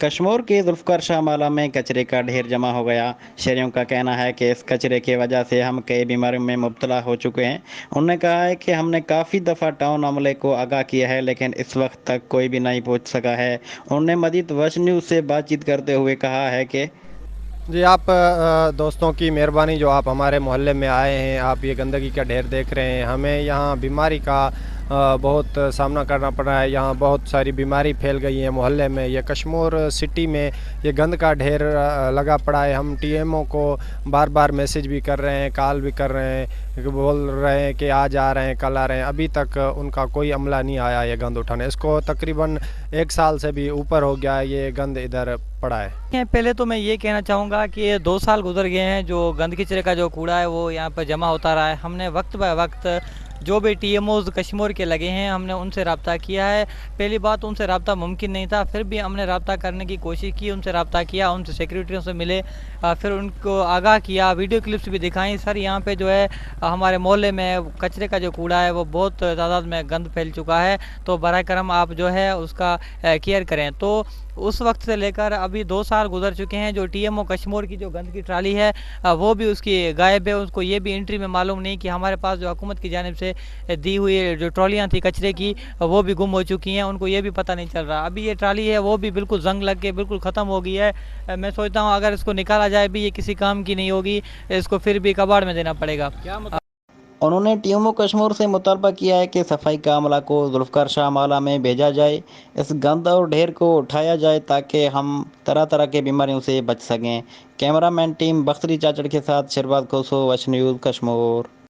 कश्मीर के ज़ुल्फ़िकार शाह माला में कचरे का ढेर जमा हो गया। शहरियों का कहना है कि इस कचरे की वजह से हम कई बीमारियों में मुब्तला हो चुके हैं। उन्होंने कहा है कि हमने काफ़ी दफ़ा टाउन अमले को आगाह किया है, लेकिन इस वक्त तक कोई भी नहीं पहुंच सका है। उन्होंने मजीद वश न्यूज़ से बातचीत करते हुए कहा है कि जी, आप दोस्तों की मेहरबानी जो आप हमारे मोहल्ले में आए हैं, आप ये गंदगी का ढेर देख रहे हैं। हमें यहाँ बीमारी का बहुत सामना करना पड़ रहा है। यहाँ बहुत सारी बीमारी फैल गई है मोहल्ले में। ये कश्मीर सिटी में ये गंद का ढेर लगा पड़ा है। हम टीएमओ को बार बार मैसेज भी कर रहे हैं, कॉल भी कर रहे हैं, बोल रहे हैं कि आज आ रहे हैं, कल आ रहे हैं। अभी तक उनका कोई अमला नहीं आया ये गंद उठाने। इसको तकरीबन 1 साल से भी ऊपर हो गया है ये गंद इधर पड़ा है। पहले तो मैं ये कहना चाहूँगा कि ये 2 साल गुजर गए हैं, जो गंद कचरे का जो कूड़ा है वो यहाँ पर जमा होता रहा है। हमने वक्त ब वक्त जो भी टीएमओज कश्मीर के लगे हैं, हमने उनसे रब्ता किया है। पहली बात, उनसे रब्ता मुमकिन नहीं था, फिर भी हमने रब्ता करने की कोशिश की, उनसे रब्ता किया, उनसे सेक्रेटरियों से मिले, फिर उनको आगाह किया, वीडियो क्लिप्स भी दिखाई। सर यहाँ पे जो है हमारे मोहल्ले में कचरे का जो कूड़ा है वो बहुत तादाद में गंद फैल चुका है, तो बराए करम आप जो है उसका केयर करें। तो उस वक्त से लेकर अभी 2 साल गुजर चुके हैं। जो टीएमओ कश्मीर की जो गंद की ट्राली है वो भी उसकी गायब है। उसको ये भी एंट्री में मालूम नहीं कि हमारे पास जो हुकूमत की जानिब से दी हुई जो ट्रॉलियाँ थी कचरे की वो भी गुम हो चुकी हैं, उनको ये भी पता नहीं चल रहा। अभी ये ट्राली है वो भी बिल्कुल जंग लग के बिल्कुल ख़त्म हो गई है। मैं सोचता हूँ अगर इसको निकाला जाए भी ये किसी काम की नहीं होगी, इसको फिर भी कबाड़ में देना पड़ेगा। उन्होंने टीएमओ कश्मीर से मुतालबा किया है कि सफाई का अमला को ज़ुल्फ़िकार शाह माला में भेजा जाए, इस गंद और ढेर को उठाया जाए ताकि हम तरह तरह के बीमारियों से बच सकें। कैमरामैन टीम बख्तरी चाचड़ के साथ शिरवाद खोसो, वश न्यूज़ कश्मीर।